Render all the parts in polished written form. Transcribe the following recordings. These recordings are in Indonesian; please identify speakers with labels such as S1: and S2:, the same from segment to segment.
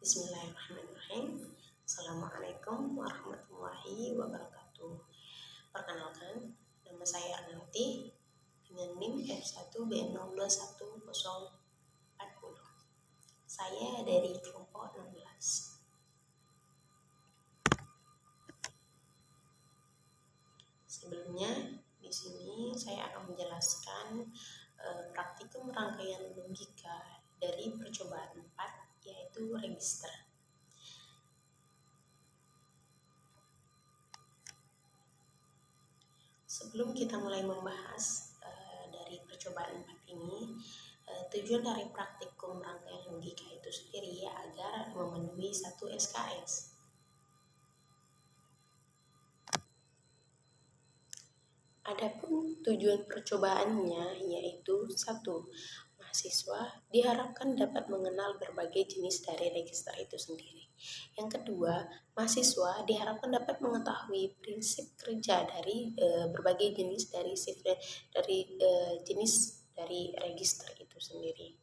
S1: Bismillahirrahmanirrahim. Assalamualaikum warahmatullahi wabarakatuh. Perkenalkan, nama saya Ananti dengan NIM F1B021040. Saya dari kelompok 16. Sebelumnya, di sini saya akan menjelaskan praktikum rangkaian logika dari percobaan 4, yaitu register. Sebelum kita mulai membahas dari percobaan 4 ini, tujuan dari praktikum rangkaian logika itu sendiri agar memenuhi satu SKS. Adapun tujuan percobaannya yaitu 1. Mahasiswa diharapkan dapat mengenal berbagai jenis dari register itu sendiri. Yang kedua, mahasiswa diharapkan dapat mengetahui prinsip kerja dari berbagai jenis dari register itu sendiri.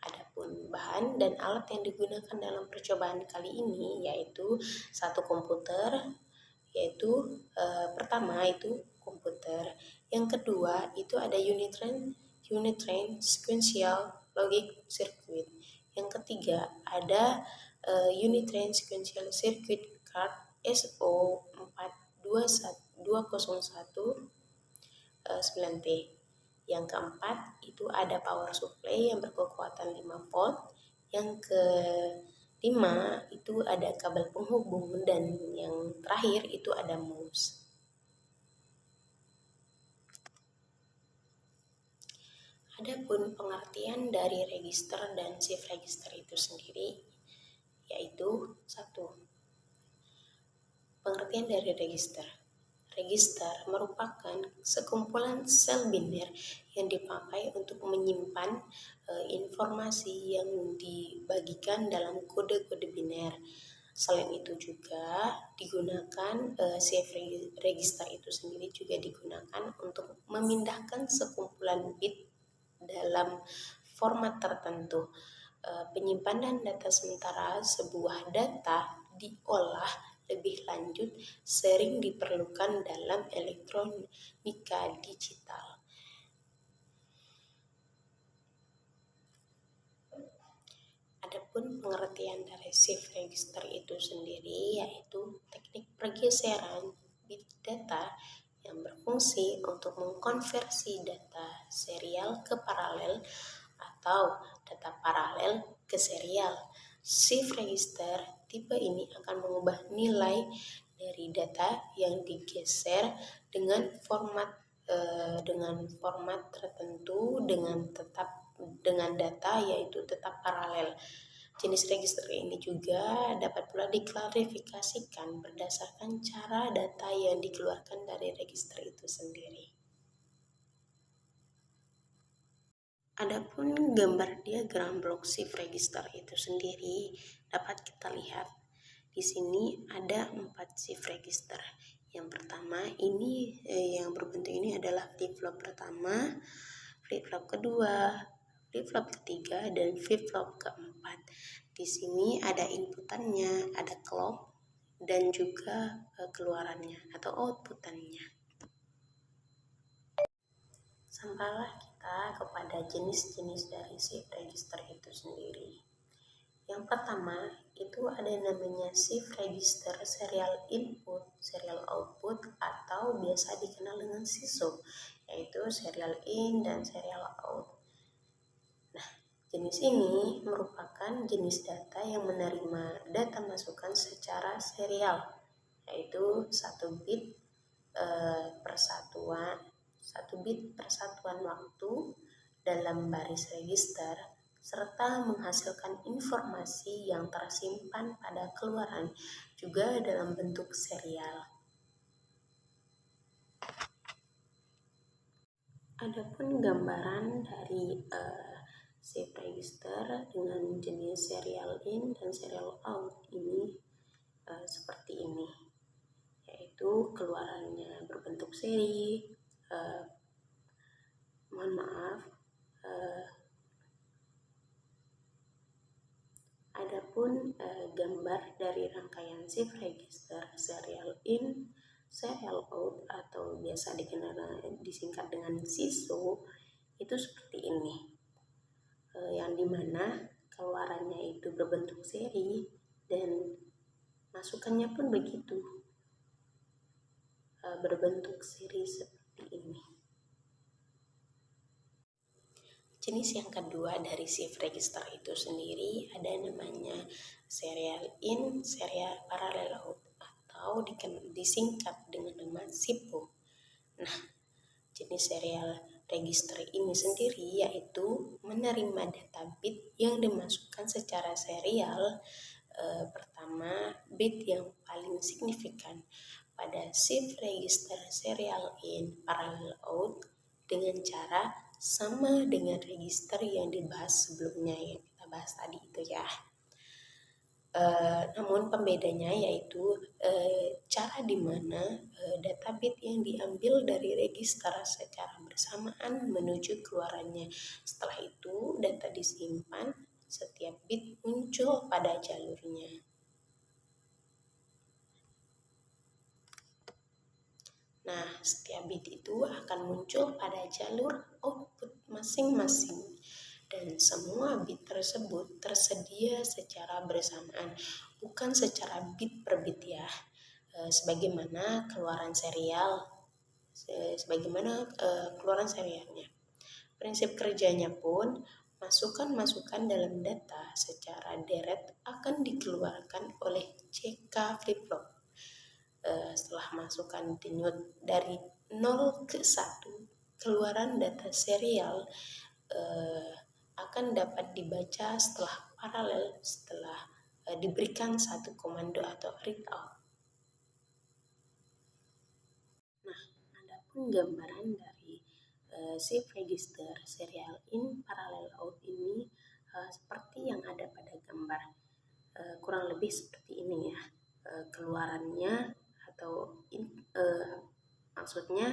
S1: Adapun bahan dan alat yang digunakan dalam percobaan kali ini yaitu satu komputer, yaitu pertama itu komputer, yang kedua itu ada unit train sequential logic circuit, yang ketiga ada unit train sequential circuit card SO42019T, yang keempat itu ada power supply yang berkekuatan 5 volt, yang kelima itu ada kabel penghubung, dan yang terakhir itu ada mouse. Adapun pengertian dari register dan shift register itu sendiri yaitu 1. Pengertian dari register. Register merupakan sekumpulan sel biner yang dipakai untuk menyimpan informasi yang dibagikan dalam kode-kode biner. Selain itu juga digunakan shift register itu sendiri juga digunakan untuk memindahkan sekumpulan bit dalam format tertentu. Penyimpanan data sementara sebuah data diolah lebih lanjut sering diperlukan dalam elektronika digital. Adapun pengertian dari shift register itu sendiri yaitu teknik pergeseran bit data yang berfungsi untuk mengkonversi data serial ke paralel atau data paralel ke serial. Shift register tipe ini akan mengubah nilai dari data yang digeser dengan format tertentu dengan data yaitu tetap paralel. Jenis register ini juga dapat pula diklarifikasikan berdasarkan cara data yang dikeluarkan dari register itu sendiri. Adapun gambar diagram blok shift register itu sendiri dapat kita lihat. Di sini ada 4 shift register. Yang pertama ini yang berbentuk ini adalah flip-flop pertama, flip-flop kedua, flip-flop ketiga, dan flip-flop keempat. Di sini ada inputannya, ada clock, dan juga keluarannya atau outputannya. Sampailah kita kepada jenis-jenis dari shift register itu sendiri. Yang pertama itu ada namanya shift register serial input, serial output, atau biasa dikenal dengan SISO, yaitu serial in dan serial out. Nah, jenis ini merupakan jenis data yang menerima data masukan secara serial, yaitu 1 bit persatuan waktu dalam baris register, serta menghasilkan informasi yang tersimpan pada keluaran juga dalam bentuk serial. Adapun gambaran dari shift register dengan jenis serial in dan serial out ini seperti ini, yaitu keluarannya berbentuk seri. Adapun gambar dari rangkaian shift register serial in, serial out atau biasa dikenal disingkat dengan SISO itu seperti ini, yang dimana keluarannya itu berbentuk seri dan masukannya pun begitu, berbentuk seri seperti ini. Jenis yang kedua dari shift register itu sendiri ada namanya serial in, serial parallel out atau disingkat dengan nama SIPO. Nah, jenis serial register ini sendiri yaitu menerima data bit yang dimasukkan secara serial. Pertama, bit yang paling signifikan pada shift register serial in parallel out dengan cara sama dengan register yang dibahas sebelumnya, yang kita bahas tadi itu ya. Namun pembedanya yaitu cara di mana data bit yang diambil dari register secara bersamaan menuju keluarannya. Setelah itu data disimpan, setiap bit muncul pada jalurnya. Nah, setiap bit itu akan muncul pada jalur output masing-masing dan semua bit tersebut tersedia secara bersamaan, bukan secara bit per bit ya, sebagaimana keluaran serialnya. Prinsip kerjanya pun, masukan-masukan dalam data secara deret akan dikeluarkan oleh CK flip-flop. Setelah masukan denyut dari 0 ke 1, keluaran data serial akan dapat dibaca setelah paralel setelah diberikan satu komando atau read out. Nah, adapun gambaran dari shift register serial in parallel out ini seperti yang ada pada gambar, kurang lebih seperti ini ya. Keluarannya atau maksudnya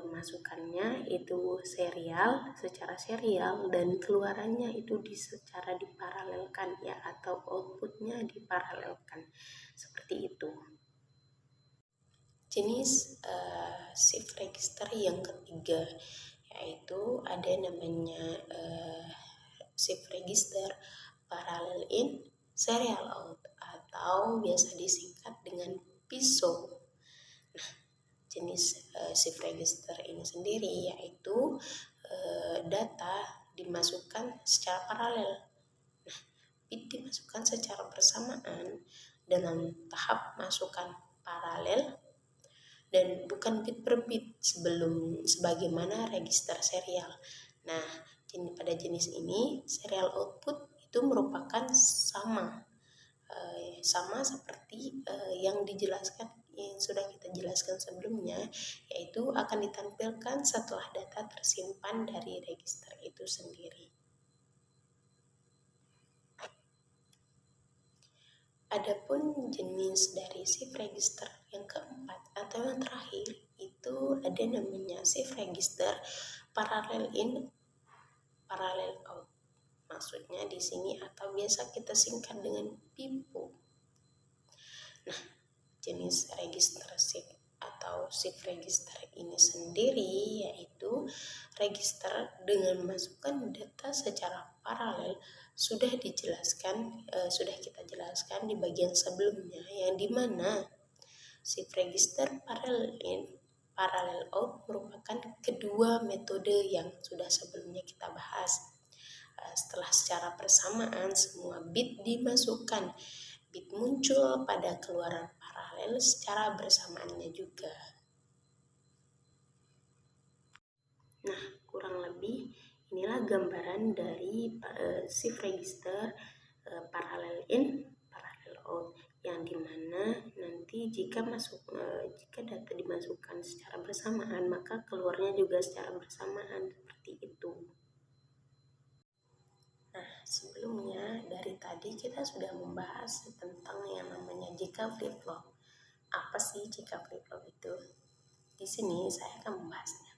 S1: masukannya itu secara serial dan keluarannya itu secara diparalelkan ya, atau outputnya diparalelkan seperti itu. Jenis shift register yang ketiga yaitu ada namanya shift register parallel in, serial out atau biasa disingkat dengan PISO. Nah, jenis shift register ini sendiri yaitu data dimasukkan secara paralel. Nah, bit dimasukkan secara bersamaan dalam tahap masukan paralel dan bukan bit per bit sebagaimana register serial. Nah, pada jenis ini serial output itu merupakan sama seperti yang sudah kita jelaskan sebelumnya, yaitu akan ditampilkan setelah data tersimpan dari register itu sendiri. Adapun jenis dari shift register yang keempat atau yang terakhir itu ada namanya shift register parallel in, parallel out. Maksudnya di sini atau biasa kita singkat dengan PIPO. Nah, jenis register shift atau shift register ini sendiri yaitu register dengan memasukkan data secara paralel sudah kita jelaskan di bagian sebelumnya, yang dimana shift register parallel in, parallel out merupakan kedua metode yang sudah sebelumnya kita bahas. Setelah secara bersamaan semua bit dimasukkan, bit muncul pada keluaran paralel secara bersamaannya juga. Nah, kurang lebih inilah gambaran dari shift register parallel in, parallel out, yang dimana nanti jika data dimasukkan secara bersamaan maka keluarnya juga secara bersamaan seperti itu. Nah, sebelumnya dari tadi kita sudah membahas tentang yang namanya JK flip-flop. Apa sih JK flip-flop itu? Di sini saya akan membahasnya.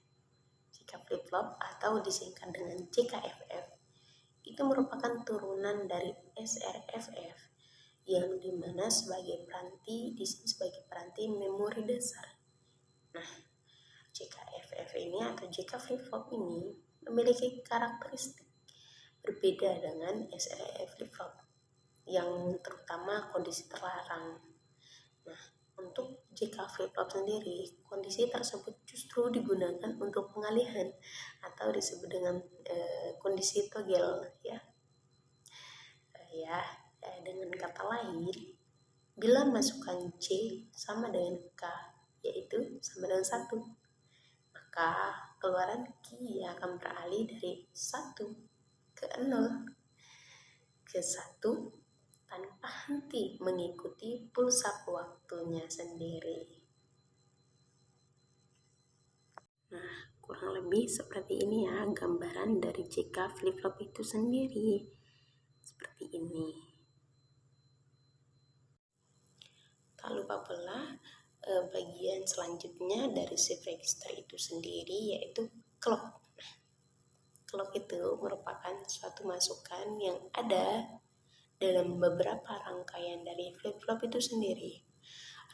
S1: JK flip-flop atau disingkat dengan JKFF itu merupakan turunan dari SRFF yang dimana sebagai peranti di sini sebagai peranti memori dasar. Nah, JKFF ini atau JK flip-flop ini memiliki karakteristik berbeda dengan SRFF flip-flop yang terutama kondisi terlarang. Nah, untuk JK flip-flop sendiri, kondisi tersebut justru digunakan untuk pengalihan atau disebut dengan kondisi toggle ya. Dengan kata lain, bila masukan C sama dengan K, yaitu sama dengan 1, maka keluaran Q akan beralih dari 1 ke 0 ke 1 tanpa henti mengikuti pulsa waktunya sendiri. Nah, kurang lebih seperti ini ya gambaran dari JK flip-flop itu sendiri. Seperti ini. Tak lupa pula bagian selanjutnya dari shift register itu sendiri yaitu clock. Clock itu merupakan suatu masukan yang ada dalam beberapa rangkaian dari flip-flop itu sendiri.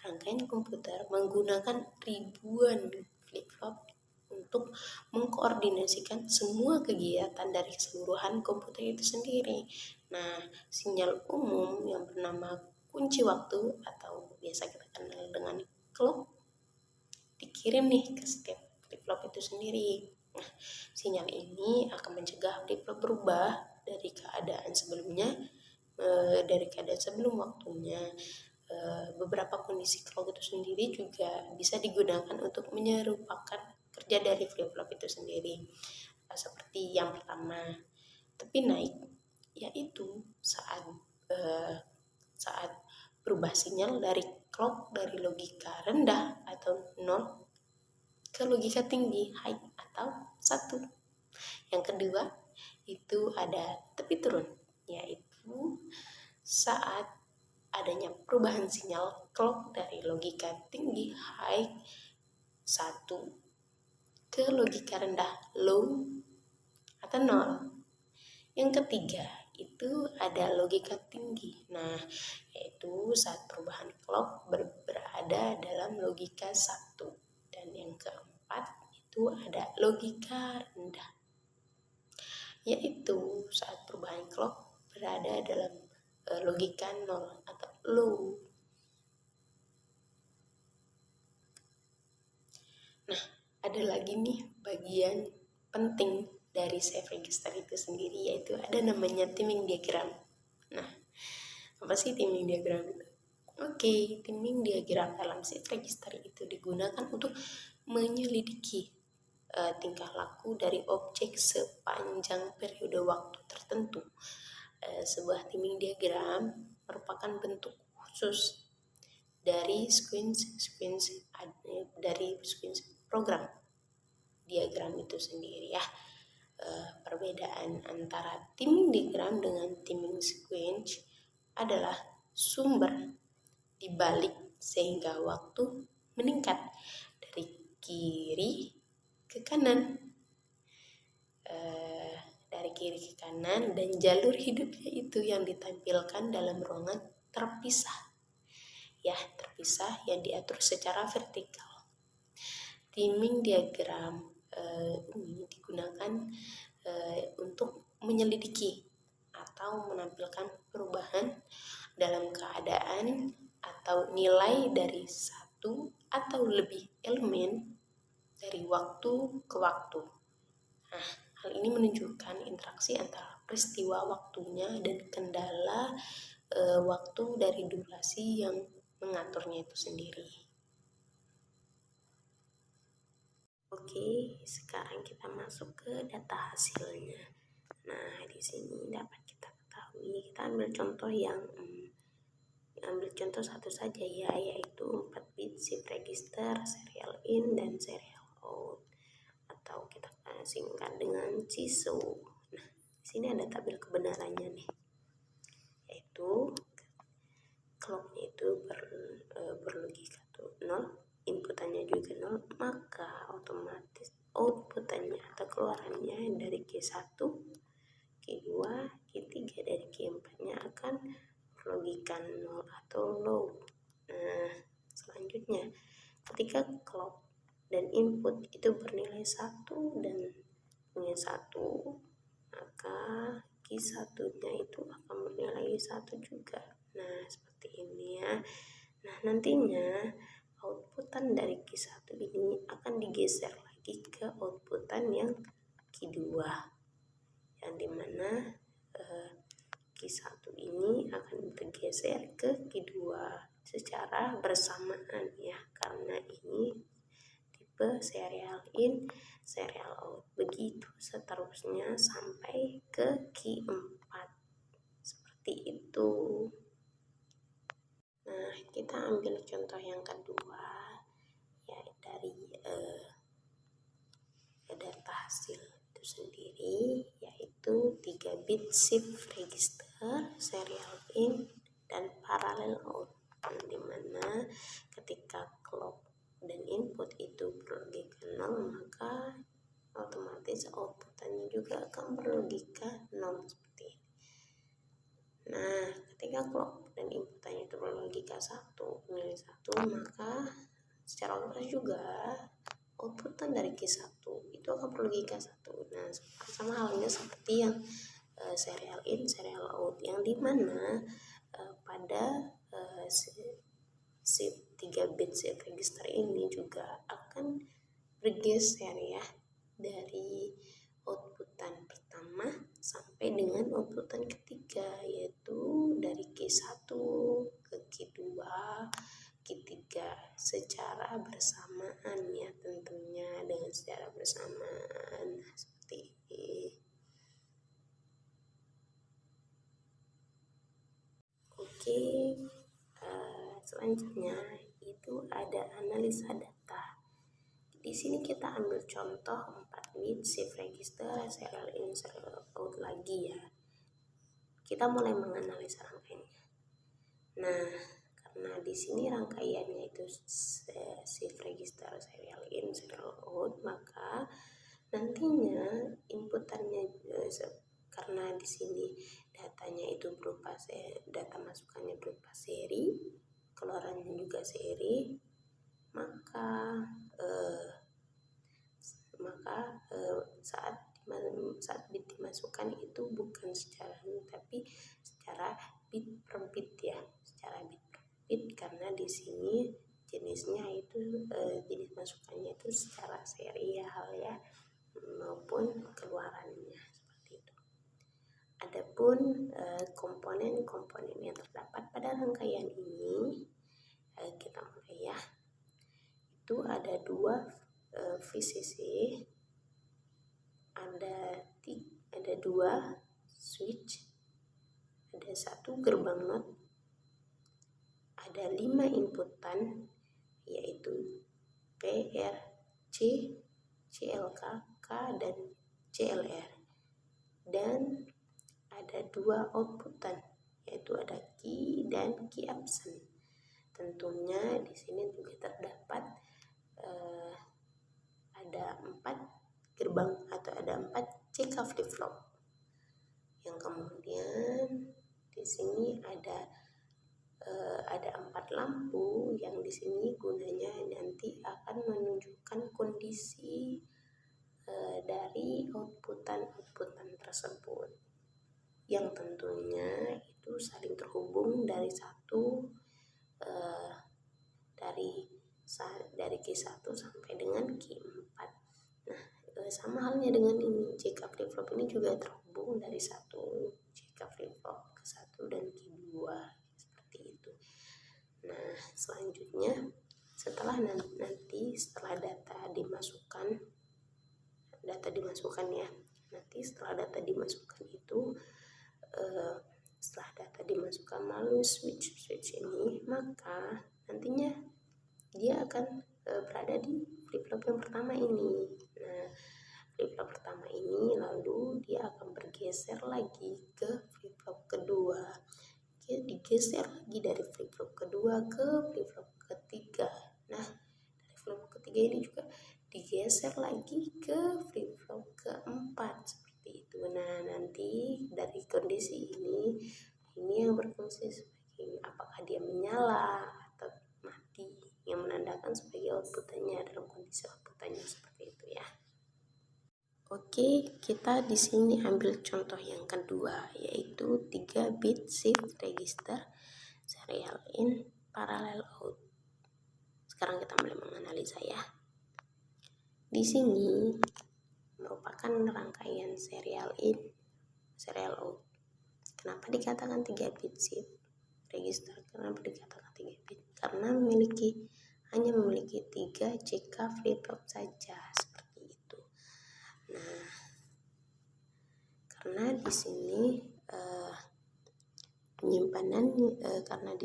S1: Rangkaian komputer menggunakan ribuan flip-flop untuk mengkoordinasikan semua kegiatan dari keseluruhan komputer itu sendiri. Nah, sinyal umum yang bernama kunci waktu atau biasa kita kenal dengan clock dikirim nih ke setiap flip-flop itu sendiri. Nah, sinyal ini akan mencegah flip-flop berubah dari keadaan sebelumnya, dari keadaan sebelum waktunya. Beberapa kondisi clock itu sendiri juga bisa digunakan untuk menyerupakan kerja dari flip-flop itu sendiri. Seperti yang pertama, tepi naik, yaitu saat berubah sinyal dari clock dari logika rendah atau 0 ke logika tinggi high atau 1. Yang kedua itu ada tepi turun, yaitu saat adanya perubahan sinyal clock dari logika tinggi high 1 ke logika rendah low atau 0. Yang ketiga itu ada logika tinggi. Nah, yaitu saat perubahan clock berada dalam logika 1. Dan yang keempat itu ada logika rendah, yaitu saat perubahan clock berada dalam logika 0 atau low. Nah, ada lagi nih bagian penting dari shift register itu sendiri, yaitu ada namanya timing diagram. Nah, apa sih timing diagram itu? Oke, timing diagram dalam shift register itu digunakan untuk menyelidiki tingkah laku dari objek sepanjang periode waktu tertentu. Sebuah timing diagram merupakan bentuk khusus dari sequence program diagram itu sendiri ya. Perbedaan antara timing diagram dengan timing sequence adalah sumber dibalik sehingga waktu meningkat dari kiri ke kanan, dan jalur hidupnya itu yang ditampilkan dalam ruangan terpisah yang diatur secara vertikal. Timing diagram ini digunakan untuk menyelidiki atau menampilkan perubahan dalam keadaan atau nilai dari satu atau lebih elemen dari waktu ke waktu. Nah, hal ini menunjukkan interaksi antara peristiwa waktunya dan kendala waktu dari durasi yang mengaturnya itu sendiri. Oke, sekarang kita masuk ke data hasilnya. Nah, di sini dapat kita ketahui, kita ambil contoh satu saja ya, yaitu 4 bit shift register, serial in dan serial out, atau kita singkat dengan CISO. Nah, di sini ada tabel kebenarannya nih, yaitu clocknya itu berlogika 0, inputannya juga 0, maka otomatis outputannya atau keluarannya dari Q1 Q2, Q3 dari Q4-nya akan berlogika 0 atau low. Nah, selanjutnya ketika clock dan input itu bernilai 1 dan punya 1, maka Q1-nya itu akan bernilai 1 juga. Nah, seperti ini ya. Nah, nantinya outputan dari Q1 ini akan digeser lagi ke outputan yang Q2, yang dimana Q1 ini akan bergeser ke Q2 secara bersamaan ya, karena ini tipe serial in serial out. Begitu seterusnya sampai ke Q4, seperti itu. Nah, kita ambil contoh yang kedua ya, dari data hasil itu sendiri, yaitu 3 bit shift register, serial in dan parallel out, dimana ketika clock dan input itu berlogika 0, maka otomatis outputannya juga akan berlogika 0 seperti ini. Nah, ketika clock dan inputannya itu berlogika 1, nilai 1, maka secara otomatis juga outputan dari Q1 itu akan berlogika 1. Nah, sama halnya seperti yang serial in, serial out, yang dimana pada shift 3 bit shift register ini juga akan bergeser ya, dari outputan pertama sampai dengan outputan ketiga, yaitu dari Q1 ke Q2, Q3 secara bersamaan ya, tentunya dengan secara bersamaan. Nah, seperti ini. Oke, selanjutnya itu ada analisa data. Di sini kita ambil contoh 4 bit shift register, serial in, serial out lagi ya. Kita mulai menganalisa rangkaiannya. Nah, karena di sini rangkaiannya itu shift register, serial in, serial out, maka nantinya inputannya karena di sini datanya itu berupa data masukannya berupa seri, keluarannya juga seri, maka saat bit dimasukkan itu bukan secara tapi secara bit per bit ya, secara bit per bit, karena di sini jenisnya itu jenis masukannya itu secara serial ya, maupun keluarannya seperti itu. Adapun komponen-komponen yang terdapat pada rangkaian ini, kita mulai ya. Itu ada 2 VCC, ada 2 switch, ada 1 gerbang NOT, ada 5 inputan, yaitu PR, C, CLK, K, dan CLR, dan ada 2 outputan, yaitu ada key dan key absent. Tentunya di sini juga terdapat ada 4 gerbang atau ada 4 CK flip flop, yang kemudian di sini ada 4 lampu yang di sini gunanya nanti akan menunjukkan kondisi dari outputan tersebut, yang tentunya itu saling terhubung dari dari Q1 sampai dengan Q4. Nah, sama halnya dengan ini, CK flip flop ini juga terhubung dari 1 CK flip flop ke 1 dan Q2 seperti itu. Nah, selanjutnya setelah data dimasukkan ya, nanti setelah data dimasukkan itu setelah data dimasukkan melalui switch ini, maka nantinya dia akan berada di flip flop yang pertama ini. Nah, flip flop pertama ini lalu dia akan bergeser lagi ke flip flop kedua, digeser lagi dari flip flop kedua ke flip flop ketiga. Nah, dari flip flop ketiga ini juga digeser lagi ke flip flop keempat seperti itu. Nah, nanti dari kondisi ini yang berfungsi sebagai apakah dia menyala atau mati, yang menandakan sebagai outputannya dalam kondisi outputannya seperti itu ya. Oke, kita di sini ambil contoh yang kedua, yaitu 3 bit shift register serial in parallel out. Sekarang kita mulai menganalisa ya. Di sini merupakan rangkaian serial in, serial out. Kenapa dikatakan 3 bit shift register? Kenapa dikatakan 3 bit? Karena hanya memiliki 3 jika flip-flop saja, seperti itu. Nah, karena di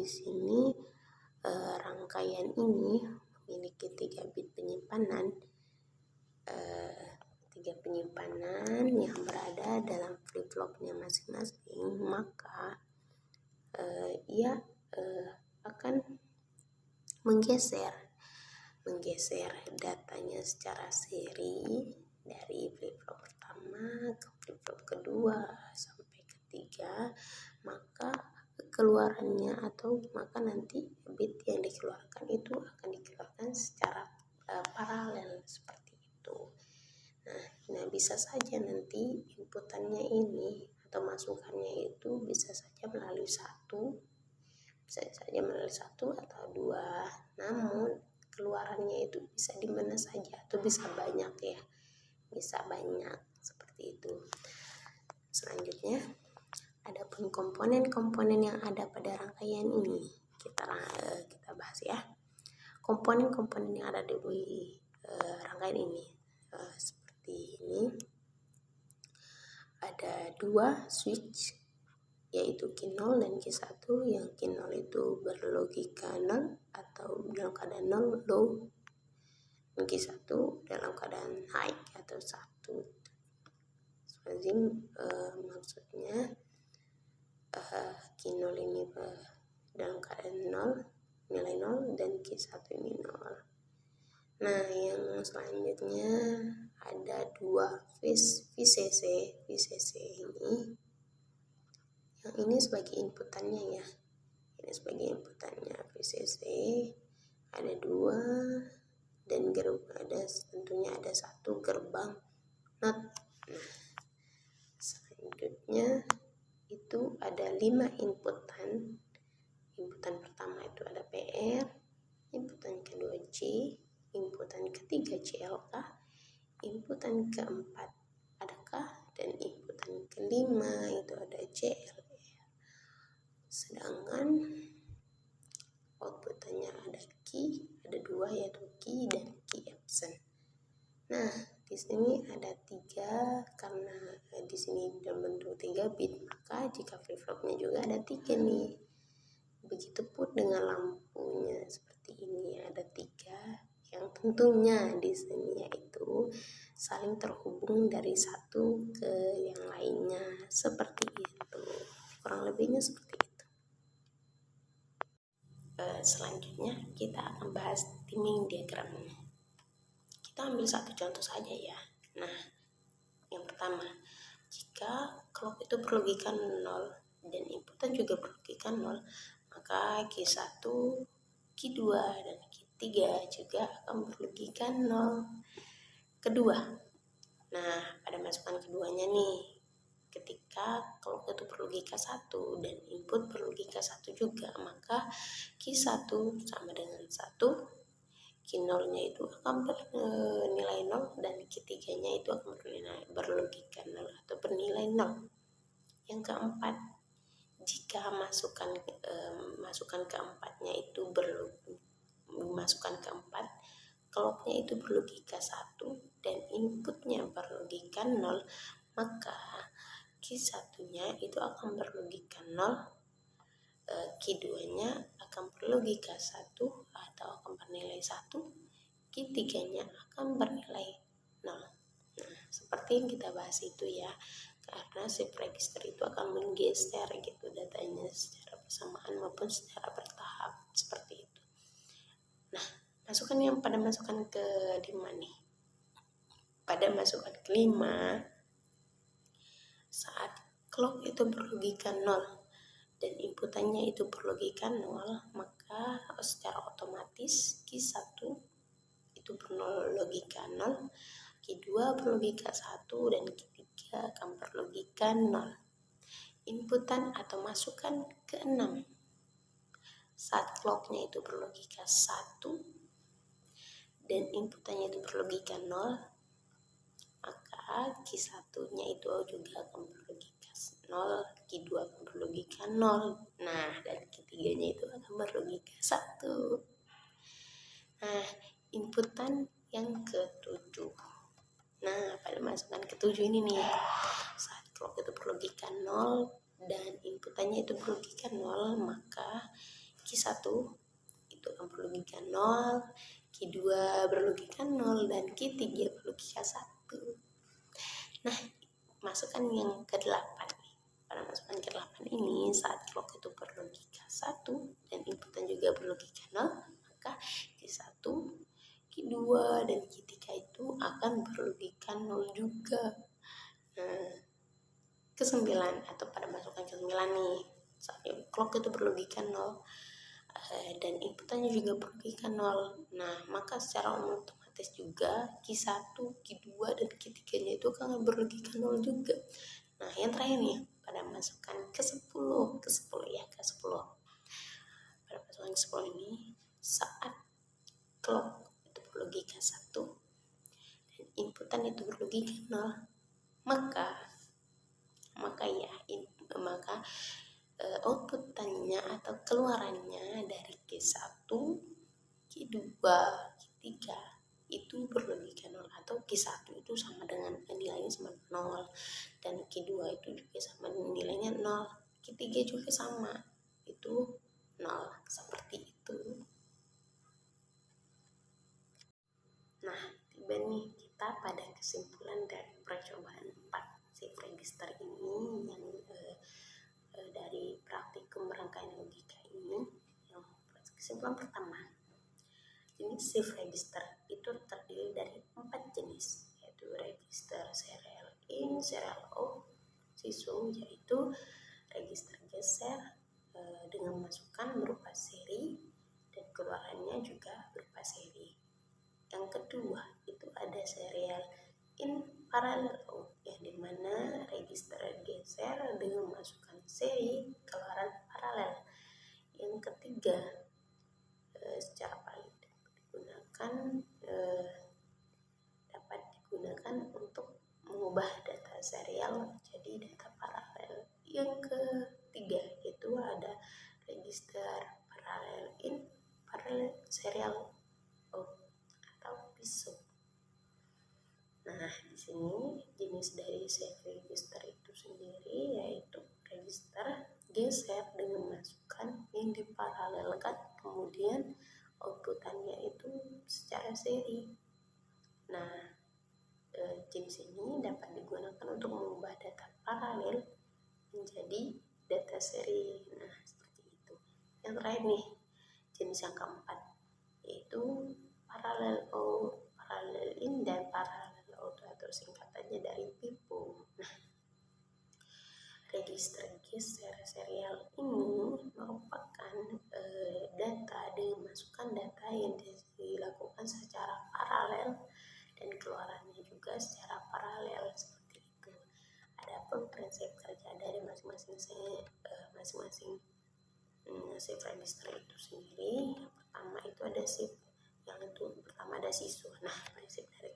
S1: sini rangkaian ini memiliki 3 bit penyimpanan, 3 penyimpanan yang berada dalam flip-flopnya masing-masing, maka ia akan menggeser datanya secara seri dari flip-flop pertama ke flip-flop kedua sampai ketiga, maka nanti bit yang dikeluarkan itu akan dikeluarkan secara paralel seperti itu. Nah, bisa saja nanti inputannya ini atau masukannya itu bisa saja melalui satu atau dua, namun keluarannya itu bisa di mana saja atau bisa banyak ya, bisa banyak seperti itu. Selanjutnya, adapun komponen-komponen yang ada pada rangkaian ini kita bahas ya. Komponen-komponen yang ada di rangkaian ini seperti ini. Ada 2 switch, yaitu Q0 dan Q1, yang Q0 itu berlogika 0 atau dalam keadaan 0 low, dan Q1 dalam keadaan high atau 1. Maksudnya Q0 ini dalam keadaan 0, nilai 0, dan Q1 ini 0. Nah, yang selanjutnya ada 2 VCC ini. Yang ini sebagai inputannya ya. Ini sebagai inputannya VCC ada 2 dan tentunya ada 1 gerbang NOT. Nah, selanjutnya itu ada 5 inputan. Inputan pertama itu ada PR, inputan kedua C, inputan ketiga CLK, inputan keempat ada K, dan inputan kelima itu ada CLR. Sedangkan outputannya ada key, ada 2 yaitu key dan key absent. Nah, di sini ada 3, karena di sini dalam bentuk 3 bit, maka jika flip-flopnya juga ada 3 nih. Begitupun dengan lampunya seperti ini, ada 3 yang tentunya di sini yaitu saling terhubung dari satu ke yang lainnya seperti itu. Kurang lebihnya seperti itu. Selanjutnya kita akan bahas timing diagramnya. Kita ambil satu contoh saja ya. Nah, yang pertama, jika clock itu berlogika 0 dan inputan juga berlogika 0, maka Q1, Q2, dan Q3 juga akan berlogika 0. Kedua, nah pada masukan keduanya nih, ketika clock itu berlogika 1 dan input berlogika 1 juga, maka Q1 sama dengan 1, Q0-nya itu akan bernilai 0, dan Q3-nya itu akan berlogika 0 atau bernilai 0. Yang keempat, jika masukan keempatnya itu clocknya itu berlogika 1 dan inputnya berlogika 0, maka Q1-nya itu akan berlogika 0, Q2-nya akan berlogika 1 atau akan bernilai 1, Q3-nya akan bernilai 0. Nah, seperti yang kita bahas itu ya, karena shift register itu akan menggeser gitu datanya secara bersamaan maupun secara bertahap seperti itu. Nah, pada masukan ke-5 nih. Pada masukan ke-5 saat clock itu berlogika 0 dan inputannya itu berlogika 0, maka secara otomatis Q1 itu berlogika 0, Q2 berlogika 1, dan Q3 akan berlogika 0. Inputan atau masukan ke-6 saat clocknya itu berlogika 1 dan inputannya itu berlogika 0, maka Q1-nya itu juga akan berlogika 0, Q2 akan berlogika 0. Nah, dan Q3-nya itu akan berlogika 1. Nah, inputan yang ke-7. Nah, pada masukan ke-7 ini nih, saat clock itu berlogika 0 dan inputannya itu berlogika 0, maka Q1 itu akan berlogika 0, Q2 berlogika 0, dan Q3 berlogika 1. Nah, masukan yang ke-8 nih. Pada masukan ke-8 ini, saat clock itu berlogika 1 dan inputan juga berlogika 0, maka Q1, Q2, dan Q3 itu akan berlogika 0 juga. Nah, ke-9 atau pada masukan ke-9 nih, saat clock itu berlogika 0 dan inputannya juga berlogika 0. Nah, maka secara otomatis juga Q1, Q2, dan Q3-nya itu akan berlogika 0 juga. Nah, yang terakhir nih, pada masukan ke-10 ya, ke-10. Pada masukan ke-10 ini, saat clock itu berlogika 1 dan inputan itu berlogika 0, maka outputannya atau keluarannya dari Q1, Q2, Q3 itu berlogika 0, atau Q1 itu sama dengan nilainya sama 0 dan Q2 itu juga sama nilainya 0, Q3 juga sama, itu 0, seperti itu. Nah, tiba nih kita pada kesimpulan dari percobaan 4 shift register ini yang dari praktikum rangkaian logika ini. Yang kesimpulan pertama, jenis shift register itu terdiri dari 4 jenis, yaitu register serial in, serial out, SISU, yaitu register geser dengan masukan berupa seri dan keluarannya juga berupa seri. Yang kedua itu ada serial in parallel out, yang dimana register geser dengan masukan seri, keluaran paralel. Yang ketiga secara paling dapat digunakan untuk mengubah data serial jadi data paralel. Yang ketiga itu ada register paralel in, paralel serial out atau PISO. Nah, di sini jenis dari shift register itu sendiri yaitu register geser dengan masukan yang diparalelkan, kemudian outputannya itu secara seri. Nah, jenis ini dapat digunakan untuk mengubah data paralel menjadi data seri. Nah, seperti itu. Yang terakhir nih, jenis yang keempat yaitu parallel out, parallel in, dan parallel out atau singkatannya dari PIPO. Nah, register geser serial ini merupakan data dengan masukan data yang dilakukan secara paralel dan keluarannya juga secara paralel, seperti itu. Adapun prinsip kerja dari masing-masing shift register itu sendiri, yang pertama itu ada shift, yang itu pertama ada SISU. Nah, prinsip dari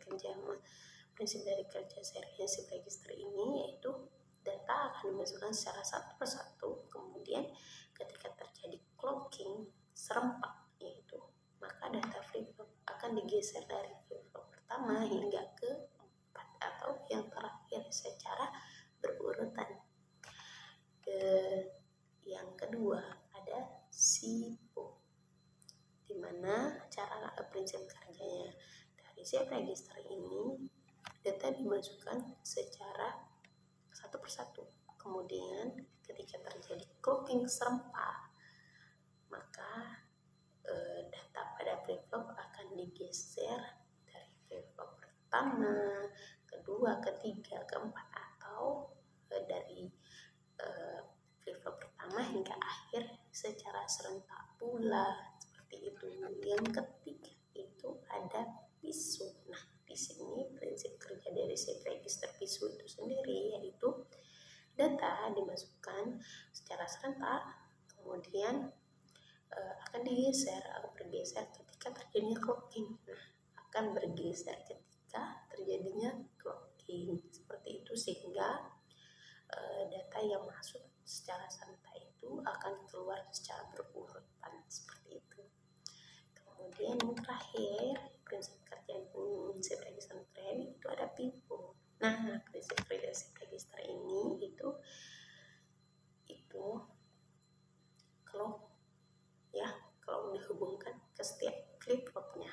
S1: kerja serial shift register ini yaitu data akan dimasukkan secara satu persatu, kemudian ketika terjadi clocking serempak yaitu, maka data flip-flop akan digeser dari flip-flop pertama hingga ke 4 atau yang terakhir secara berurutan. Yang kedua ada SIPO, dimana cara prinsip kerjanya dari shift register ini, data dimasukkan secara satu persatu, kemudian ketika terjadi clocking serempak, maka data pada flip-flop akan digeser dari flip-flop pertama, kedua, ketiga, keempat, atau dari flip-flop pertama hingga akhir secara serentak pula, seperti itu. Yang ketiga itu ada pisu. Nah, di sini prinsip kerja dari shift register pisu itu sendiri yaitu data dimasukkan secara serentak, kemudian akan bergeser ketika terjadinya clocking. Nah, akan bergeser ketika terjadinya clocking, seperti itu, sehingga data yang masuk secara serentak itu akan keluar secara berurutan, seperti itu. Kemudian yang terakhir, prinsip kerja shift register terakhir itu ada pivot. Nah, prinsip kerja shift register ini itu kalau dihubungkan ke setiap flip-flopnya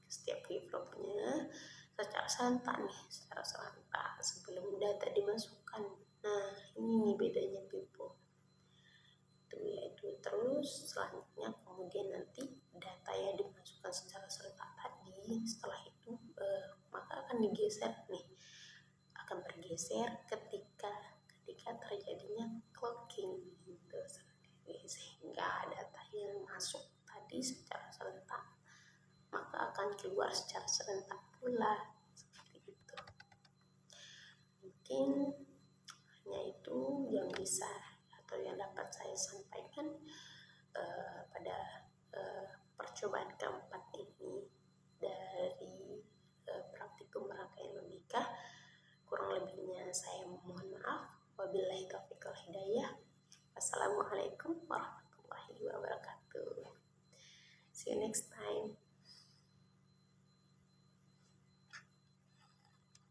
S1: secara serentak sebelum data dimasukkan. Nah, ini nih bedanya pivot itu, yaitu terus selanjutnya kemudian nanti data yang dimasukkan secara serentak tadi setelah itu maka akan bergeser ketika terjadinya clocking gitu, sehingga data yang masuk tadi secara serentak maka akan keluar secara serentak pula, seperti itu. Mungkin hanya itu yang bisa atau yang dapat saya sampaikan pada percobaan keempat ini dari praktikum rangkaian logika. Kurang lebihnya saya mohon maaf. Wabillahi taufiq wal hidayah. Assalamualaikum warahmatullahi wabarakatuh. See you next time.